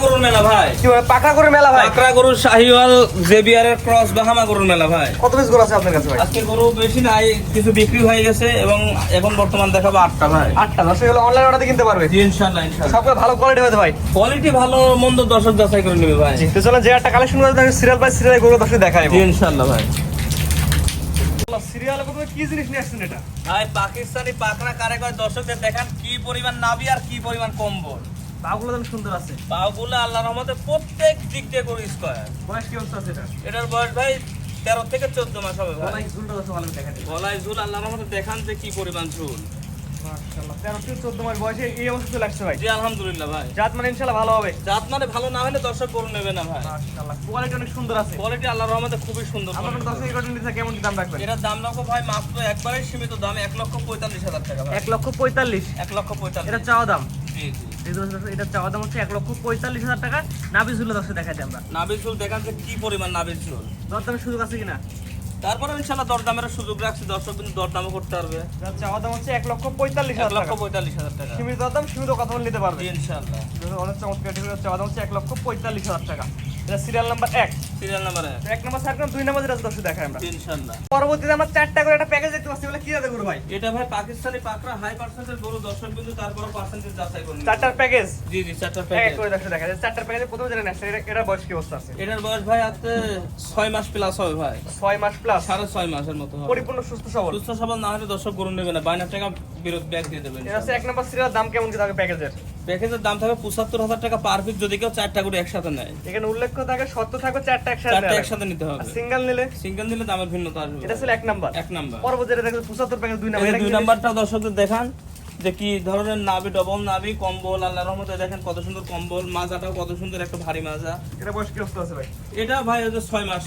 গরুর মেলা ভাই। কি ভাই পাকড়া গরুর মেলা ভাই? পাকড়া গরুর শাহিওয়াল জেবিআর এর ক্রস বাহামা গরুর মেলা ভাই। কত পিস গরু আছে আপনার কাছে ভাই? আজকে গরু বেশি নাই, কিছু বিক্রি হয়ে গেছে এবং এখন বর্তমান দেখাবো 8টা ভাই। 8টা দর্শক হলো অনলাইন অর্ডার কিনতে পারবে। জি ইনশাআল্লাহ ইনশাআল্লাহ। সবগুলো ভালো কোয়ালিটি হবে ভাই। কোয়ালিটি ভালো মন্দ দর্শক যাচাই করে নেবে ভাই। জি তো চলেন যে একটা কালেকশন করে দেখেন সিরিয়াল বাই সিরিয়াল গরু দর্শক দেখাবো। জি ইনশাআল্লাহ ভাই। সিরিয়ালে কত কি জিনিস নিয়ে আসছেন এটা? ভাই পাকিস্তানি পাকড়া কারিগর দর্শকদের দেখান কি পরিমাণ নাভি আর কি পরিমাণ কম্বল। পাগুলো তো সুন্দর আছে। পাগুলো আল্লাহর রহমতে প্রত্যেক দিক দিয়ে গরু স্কয়ার। বয়স কি অবস্থা আছে এটা? এটার বয়স ভাই 13 থেকে 14 মাস হবে ভাই। গলায় ঝুলটা দর্শক ভালো দেখা যায়। গলায় ঝুল আল্লাহর রহমতে দেখান যে কি পরিমাণ ঝুল। মাশাআল্লাহ 13 থেকে 14 মাস বয়সে এই অবস্থা চলে আসছে ভাই। জি আলহামদুলিল্লাহ ভাই। জাত মানে ইনশাআল্লাহ ভালো হবে। জাত মানে ভালো না হলে দর্শক গরু নেবে না ভাই। মাশাআল্লাহ কোয়ালিটি অনেক সুন্দর আছে। কোয়ালিটি আল্লাহর রহমতে খুবই সুন্দর। আপনার দর্শক এই গরুটা নিতে কেমন কি দাম রাখবেন? এটার দাম রাখো ভাই মাত্র একবারে সীমিত দাম 1,45,000 টাকা ভাই। 1,45,000 1,45,000 এটা চাওয়া দাম। জি জি। এই দর্শক এটা চাওয়া দাম হচ্ছে 1,45,000 টাকা। নাভি ঝুল দর্শক দেখাচ্ছি আমরা। নাভির ঝুল দেখান যে কি পরিমাণ নাভির ঝুল। দরদামের সুযোগ আছে কিনা? তারপরে ইনশাআল্লাহ দরদামের সুযোগ রাখছি, দর্শক কিন্তু দরদামও করতে পারবে। যার চাওয়া দাম হচ্ছে 1,45,000 টাকা। 1,45,000 টাকা। সীমিত দাম সীমিত কথা বলে নিতে পারবে। জি ইনশাআল্লাহ। অনেক চমৎকার ডিজাইনের চাওয়া দাম হচ্ছে 1,45,000 টাকা। এটা serial number 1। Serial number 1। 1 number circle 2 number যেটা দর্শক দেখাই আমরা। জি ইনশাআল্লাহ। পরবর্তীতে আমরা 4টা করে একটা প্যাকেজ দেখতে পাচ্ছি, বলে কি জাতে করব ভাই? এটা ভাই পাকিস্তানি পাকড়া হাই পার্সেন্টেজ গরু, দর্শক কিন্তু তারপর পার্সেন্টেজ যাচাই করে নিবে। 4টার প্যাকেজ। জি জি 4টা এক প্যাকেজ। করে দর্শক দেখাই। 4টার প্যাকেজে প্রথমে যেটা নেক্সট এটা বয়স কি অবস্থা আছে? এটার বয়স ভাই আজকে 6 মাস প্লাস হবে ভাই। 6 মাস প্লাস। 6.5 মাসের মতো হবে। পরিপূর্ণ সুস্থ সবল। সুস্থ সবল না হলে দর্শক গরু নেবে না, 52 টাকা বিরোধ ব্যাগ দিয়ে দেবেন। এটা হচ্ছে 1 নাম্বার সিরিয়াল দাম কেমন কি থাকে প্যাকেজের? প্যাকেজের দাম থাকবে 75,000 টাকা পার পিস যদি কেউ 4টা গরু একসাথে নেয়। এখানে উল্লেখ থাকে সত্য থাকবে 4টা একসাথে। 4টা একসাথে নিতে হবে। সিঙ্গেল নিলে? সিঙ্গেল নিলে দামের ভিন্নতা আসবে। এটা ছিল 1 নাম্বার। 1 নাম্বার। পরবর্তীতে দেখো 75 প্যাকেজ 2 নাম্বার। এই এটা 2 নাম্বারটা দর্শকদের দেখান যে কি ধরনের নাভি, ডবল নাভি, কম্বল আল্লাহর রহমতে দেখেন কত সুন্দর কম্বল, মাজাটাও কত সুন্দর একটা ভারী মাজা। এটা বয়স কি অবস্থা আছে ভাই? এটা ভাই হচ্ছে 6 মাস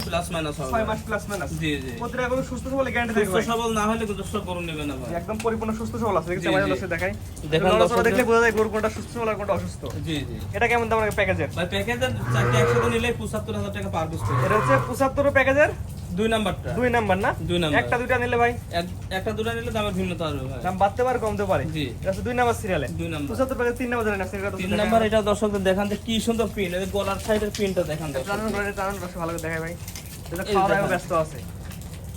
প্লাস মাইনাস হবে। 6 মাস প্লাস মাইনাস। জি জি। প্রতিটা গরু সুস্থ সবল গ্যারান্টি থাকবে সুস্থ ভাই। সবল না হলে কিন্তু দর্শক গরু নেবে না ভাই। একদম পরিপূর্ণ সুস্থ সবল আছে। দেখতে জি, পাচ্ছেন জি। দর্শক দেখাই। দেখেন দেখেন দর্শক দেখলে বোঝা যায় গরু কোনটা সুস্থ সবল আর কোনটা অসুস্থ। জি জি। এটা কেমন দাম রাখবে প্যাকেজের? ভাই প্যাকেজের 4টা একসাথে নিলে 75,000 টাকা পার পিস পড়বে। এটা হচ্ছে 75 প্যাকেজের 2 নাম্বারটা। 2 নাম্বার না? 2 নাম্বার। একটা দুইটা নিলে ভাই একটা দুটো নিলে দামের ভিন্নতা আসবে ভাই। দাম বাড়তে পারে কমতে পারে। জি। এটা হচ্ছে 2 নাম্বার সিরিয়ালে। 2 নাম্বার। 75 প্যাকেজ 3 নাম্বার জানেন আছে। এটা 3 নাম্বার এটা দর্শকদের দেখান যে কি সুন্দর প্রিন্ট, এই গলার সাইডের প্রিন্টটা দেখান দর্শক। জানেন দর্শক ভালো করে দেখাই ভাই। এটা এই খাওয়া দাওয়া দেখেন। ব্যস্ত আছে।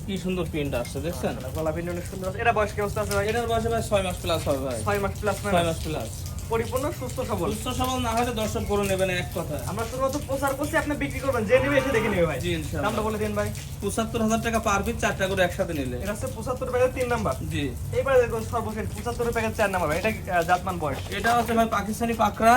কি সুন্দর প্রিন্ট আসছে দেখছেন? গলা পিন অনেক সুন্দর আছে। এটা বয়স কি অবস্থা আছে ভাই? এটার বয়সে ভাই 6 মাস প্লাস হবে ভাই। 6 মাস প্লাস 6 মাস প্লাস। পরিপূর্ণ সুস্থ সবল। সুস্থ সবল না হলে দর্শক গরু নেবে না এক কথা। আমরা শুধুমাত্র প্রচার করছি, আপনি বিক্রি করবেন, যে নেবে এসে দেখে নেবে ভাই। জি ইনশাআল্লাহ। দামটা বলে দিন ভাই। 75,000 টাকা পার পিস 4টা গরু একসাথে নিলে। এটা হচ্ছে 75 প্যাকেজ 3 নাম্বার। জি। এইবারে দেখুন সর্বশেষ 75 প্যাকেজ 4 নাম্বার ভাই। এটা জাতমান বয়স। এটা হচ্ছে ভাই পাকিস্তানি পাকড়া,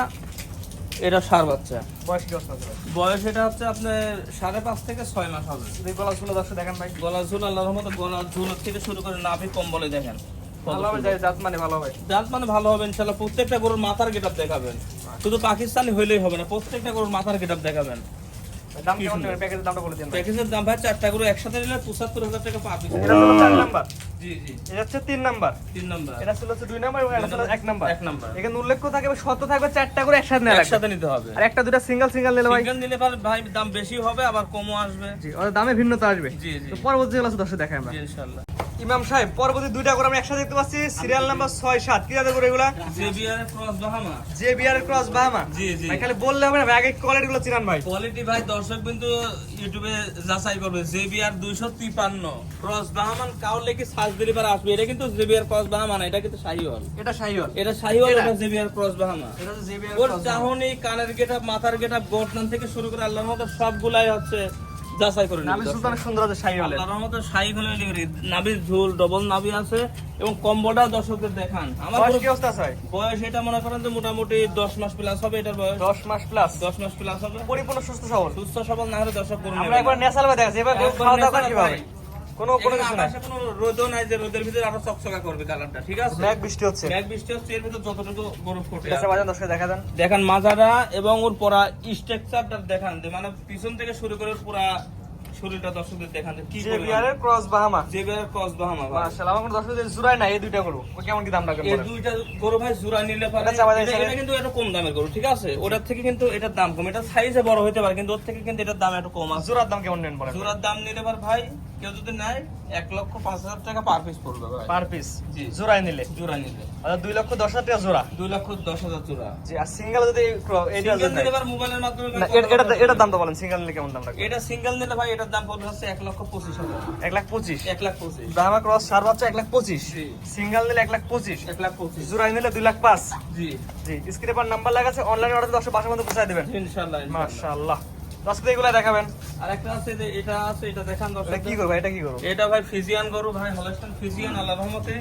এটা ষাঁড় বাচ্চা। বয়স কি অবস্থা আছে ভাই? বয়স এটা হচ্ছে আপনার 5.5 থেকে 6 মাস হবে। দুই গলা শুনে দর্শক দেখেন ভাই। গলার ঝুল আল্লাহর রহমতে গলার ঝুল থেকে শুরু করে নাভি কম্বলে দেখেন ভালো হবে, যায় জাত মানে ভালো হবে। জাত মানে ভালো হবে ইনশাআল্লাহ। প্রত্যেকটা গরুর মাথার গেটআপ দেখাবেন, শুধু পাকিস্তানি হইলেই হবে না, প্রত্যেকটা গরুর মাথার গেটআপ দেখাবেন। দাম কেমন নেবেন? প্যাকেজের দামটা বলে দিন ভাই। প্যাকেজের দাম ভাই 4টা গরু একসাথে নিলে 75,000 টাকা পার পিস। এটা হলো 4 নাম্বার। জি জি। এটা হচ্ছে 3 নাম্বার। 3 নাম্বার। এটা ছিল 2 নাম্বার এবং এটা ছিল 1 নাম্বার। 1 নাম্বার। এখানে উল্লেখ থাকবে সত্য থাকবে 4টা করে একসাথে নেওয়া লাগবে। একসাথে নিতে হবে। আর একটা দুটো সিঙ্গেল সিঙ্গেল নিলে ভাই সিঙ্গেল নিলে ভাই দাম বেশি হবে আবার কমও আসবে। জি, ওর দামে ভিন্নতা আসবে। জি জি। তো পরবর্তী যেগুলো আছে দর্শক দেখাই আমরা। জি ইনশাআল্লাহ। ইমাম সাহেব পরবর্তী দুইটা করে আমরা একসাথে দেখতে পাচ্ছি। সিরিয়াল নাম্বার 6 7 কি জাতের করে এগুলা? জেবিআর ক্রস বাহামা। জেবিআর এর ক্রস বাহামা। জি জি। ভাই খালি বললে হবে না ভাই, আগে কোয়ালিটি গুলো চিনান ভাই। কোয়ালিটি ভাই দর্শক কিন্তু ইউটিউবে যাচাই করবে। জেবিআর 253 ক্রস বাহামান কাউলে কি সার্চ দিলে পারে আসবে। এটা কিন্তু জেবিআর ক্রস বাহামা না, এটা কিন্তু শাহিওয়াল। এটা শাহিওয়াল। এটা শাহিওয়াল, এটা? এটা জেবিআর ক্রস বাহামা। এটা হচ্ছে জেবিআর ওর ক্রস বাহামা। চাহনি, কানের গেটআপ, মাথার গেটআপ, গর্দন থেকে শুরু করে আল্লাহর মতো সবগুলাই হচ্ছে যাচাই করে নাভি নিবে। সুলতানের সুন্দর আছে শাহিওয়ালের। আল্লাহর মতো শাহি হলে নাভির ঝুল ডবল নাভি আছে এবং কম্বলটা দর্শকদের দেখান। আমার বয়স গরু- কি অবস্থা আছে ভাই? বয়স এটা মনে করেন যে মোটামুটি 10 মাস প্লাস হবে। এটার বয়স 10 মাস প্লাস। 10 মাস প্লাস হবে। পরিপূর্ণ সুস্থ সবল। সুস্থ সবল না হলে দর্শক গরু আমরা নেবে একবার না। ন্যাচারাল ভাই দেখাচ্ছি। এবার একবার খাওয়া দাওয়া natural কিভাবে? ভাই। কোনো এখানে কিছু নাই। আকাশে কোনো রোদও নাই যে রোদের ভিতরে আরো চকচকা করবে কালারটা, ঠিক আছে? মেঘ বৃষ্টি হচ্ছে। মেঘ বৃষ্টি হচ্ছে, এর ভিতর যতটুকু গরু ফোটে ঠিক আছে বাজান দর্শক দেখা দেন। দেখেন মাজাটা এবং ওর পুরা স্ট্রাকচারটা দেখান, যে মানে পিছন থেকে শুরু করে পুরা শরীরটা দর্শকদের দেখান যে কি জেবিআর এর ক্রস বাহামা। জেবিআর ক্রস বাহামা ভাই। মাশাআল্লাহ, আমার দর্শকদের জুরাই না এই দুইটা গরু। ও কেমন কি দাম রাখবেন এই বলেন? দুইটা গরু ভাই জোড়া নিলে পারে এটা চাওয়া যায় এটা সাইজ? কিন্তু একটু কম দামের গরু, ঠিক আছে? ওটার থেকে কিন্তু এটার দাম কম। এটা সাইজে বড় হতে পারে কিন্তু ওর থেকে কিন্তু এটার দাম একটু কম আছে। জোড়ার দাম কেমন নেন বলেন? জোড়ার দাম নিলে পারে ভাই কেউ যদি নেয় 1,05,000 টাকা পার পিস পড়বে ভাই। পার পিস জি। জোড়ায় নিলে জোড়া নিলে আচ্ছা 2,10,000 টাকা জোড়া। 2,10,000 জোড়া। জি, আর সিঙ্গেল যদি এইটা সিঙ্গেল নিলে এবার মোবাইলের মাধ্যমে না, এটার দাম তো বলেন, সিঙ্গেল নিলে কেমন দাম লাগবে? এটা সিঙ্গেল নিলে ভাই এটার দাম পড়বে হচ্ছে 1,25,000। 1,25,000। 1,25,000 ব্রাহ্মা ক্রস সার বাচ্চা 1,25,000। জি। সিঙ্গেল নিলে 1,25,000। 1,25,000 জোড়ায় নিলে 2,05,000। জি জি, স্ক্রিনে পার নাম্বার লাগা আছে, অনলাইন অর্ডার 10 বাসার মধ্যে পৌঁছায় দিবেন। ইনশাআল্লাহ। মাশাআল্লাহ। আজকে এগুলা দেখাবেন। আর একটা আছে যে এটা আছে, এটা দেখান দর্শক। এটা কি করব, এটা কি করব? এটা ভাই ফিজিয়ান গরু ভাই, হলস্টাইন ফিজিয়ান, আল্লাহর রহমতে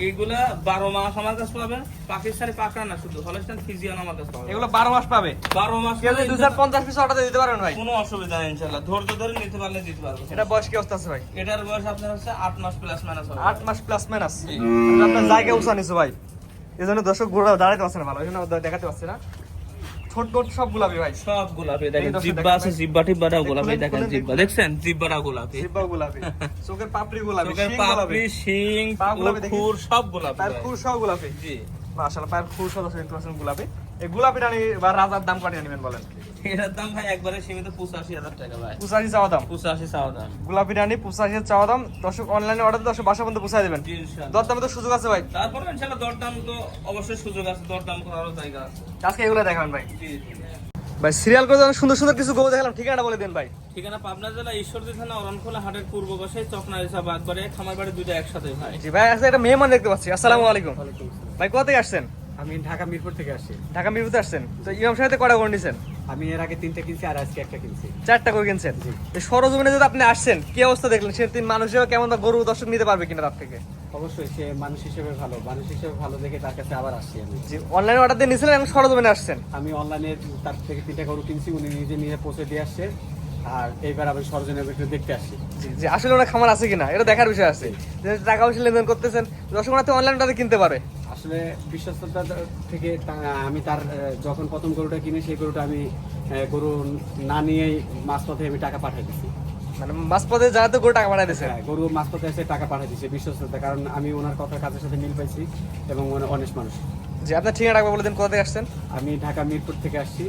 এইগুলা 12 মাস আমার কাছে পাবেন। পাকিস্তানি পাকড়া না, শুধু হলস্টাইন ফিজিয়ান আমার কাছে পাবেন। এগুলো 12 মাস পাবে। 12 মাস কেউ যদি 250 পিস অর্ডার দিতে পারেন ভাই, কোনো অসুবিধা নেই ইনশাআল্লাহ। ধৈর্য ধরে নিতে পারলে দিতে পারবো। এটা বয়স কি অবস্থা আছে ভাই? এটার বয়স আপনার হচ্ছে 8 মাস প্লাস মাইনাস হবে। 8 মাস প্লাস মাইনাস। জি। আপনার জায়গা উঁচা নিছো ভাই, এজন্য দর্শক ঘোড়া দাঁড়াতে পারছে না, ভালো এজন্য দেখাতে পারছে না। ছোট ছোট সব গোলাপি ভাই, সব গোলাপি দেখেন, এই দর্শক জিব্বা দেখেন আছে, ভাই। জিব্বা টিব্বাটাও গোলাপি খুলেন, দেখেন, খুলেন, জিব্বা খুলেন। দেখছেন, জিব্বাটাও গোলাপি। জিব্বা গোলাপি, চোখের পাপড়ি গোলাপি, চোখের শিং পাপড়ি, গোলাপি, শিং, পা গোলাপি দেখি। খুর সব গোলাপি পায়ের ভাই। খুর সব গোলাপি। জি। মাশাআল্লাহ, পায়ের খুর সব 100% গোলাপি। এই গোলাপিটা নিয়ে বা রাজার দাম কত নেবেন বলেন? এটার দাম ভাই একবারে সীমিত 85,000 টাকা ভাই। 85 চাওয়া দাম। 85 চাওয়া দাম। গোলাপি রানী 85 চাওয়া দাম। দর্শক অনলাইনে অর্ডার 10 বাসা পর্যন্ত পৌঁছায় দিবেন। জি ইনশাআল্লাহ। দরদামে তো সুযোগ আছে ভাই। তারপরে ইনশাআল্লাহ দরদাম তো অবশ্যই সুযোগ আছে, দরদাম করারও জায়গা আছে। আজকে এগুলো দেখাবেন ভাই। জি জি। ভাই সিরিয়াল করে অনেক সুন্দর সুন্দর কিছু গরু দেখালাম, ঠিকানা বলে দেন ভাই। ঠিকানা পাবনা জেলা ঈশ্বরদী থানা অরণখোলা হাটের পূর্ব পাশে চকনা রিসা বাগবাড়ি, খামার বাড়ি দুইটা একসাথে ভাই। জি ভাই, আজকে একটা মেহমান দেখতে পাচ্ছি। আসসালামু আলাইকুম ভাই, কোথা থেকে আসছেন? আমি ঢাকা মিরপুর থেকে আসছি। ঢাকা মিরপুর আসছেন তো? ইমাম সাহেব কয়টা গরু নিছেন? আমি এর আগে 3টা কিনছি আর আজকে একটা কিনছি। 4টা করে কিনছেন। এই সরজমিনে যদি আপনি আসছেন, কি অবস্থা দেখলেন? সে তিন মানুষ হিসেবে কেমন বা গরু দর্শক নিতে পারবে কিনা তার থেকে? অবশ্যই সে মানুষ হিসেবে ভালো, মানুষ হিসেবে ভালো দেখে তার কাছে আবার আসছি আমি। জি, অনলাইনে অর্ডার দিয়ে নিয়েছিলেন এবং সরজমিনে আসছেন। আমি অনলাইনে তার থেকে 3টা গরু কিনছি, উনি নিজে নিয়ে পৌঁছে দিয়ে আসছে। আর এইবার আমি সরজনের একটু দেখতে আসছি। জি জি, আসলে ওনার খামার আছে কিনা এটা দেখার বিষয় আছে। যে টাকা পয়সা লেনদেন করতেছেন, দর্শক ওনাতে অনলাইন অর্ডার কিনতে পারে। আসলে বিশ্বস্ততা থেকে আমি তার যখন প্রথম গরুটা কিনে সেই গরুটা আমি গরু না নিয়েই মাঝপথে আমি টাকা পাঠিয়ে দিচ্ছি। মানে মাঝপথে যারা তো গরু টাকা পাঠাই দিয়েছেন। হ্যাঁ, গরু মাঝপথে এসে টাকা পাঠিয়ে দিচ্ছে বিশ্বস্ততা, কারণ আমি ওনার কথার কাজের সাথে মিল পাইছি এবং অনেস্ট মানুষ। জি, আপনার ঠিকানা রাখবো বলে দিন, কোথা থেকে আসছেন? আমি ঢাকা মিরপুর থেকে আসছি।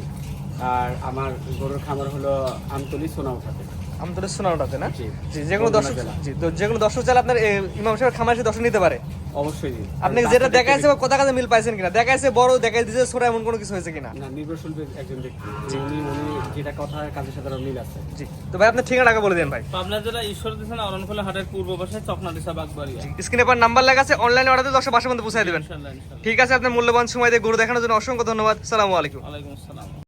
আর আমার গরুর খামার হলো আমতলী সোনাউঠাতে। আমাদের সোনারটাতে না? জি। জি, যেকোনো বরগুনা দর্শক, জেলা। জি তো যেকোনো দর্শক চাইলে আপনার ইমাম সাহেবের খামার এসে দর্শক নিতে পারে। অবশ্যই জি। আপনি যেটা দেখাইছে বা কথা কাজে মিল পাইছেন কিনা, দেখাইছে বড়, দেখাই দিয়েছে ছোট, এমন কোনো কিছু হয়েছে কিনা? না, নির্ভরশীল একজন ব্যক্তি, উনি যেটা কথা কাজের সাথে ওর মিল আছে। জি, তো ভাই আপনার ঠিকানা রাখবো বলে দেন ভাই। পাবনা জেলা ঈশ্বরদী থানা অরণখোলা হাটের পূর্ব পাশে চকনা রিসা বাগবাড়ি। স্ক্রিনে পর নাম্বার লেখা আছে, অনলাইনে অর্ডার দিয়ে 10 বাসার মধ্যে পৌঁছায় দিবেন। ইনশাআল্লাহ ইনশাআল্লাহ। ঠিক আছে, আপনার মূল্যবান সময় দিয়ে গরু দেখানোর জন্য অসংখ্য ধন্যবাদ। আসসালামু আলাইকুম। ওয়ালাইকুম আসসালাম।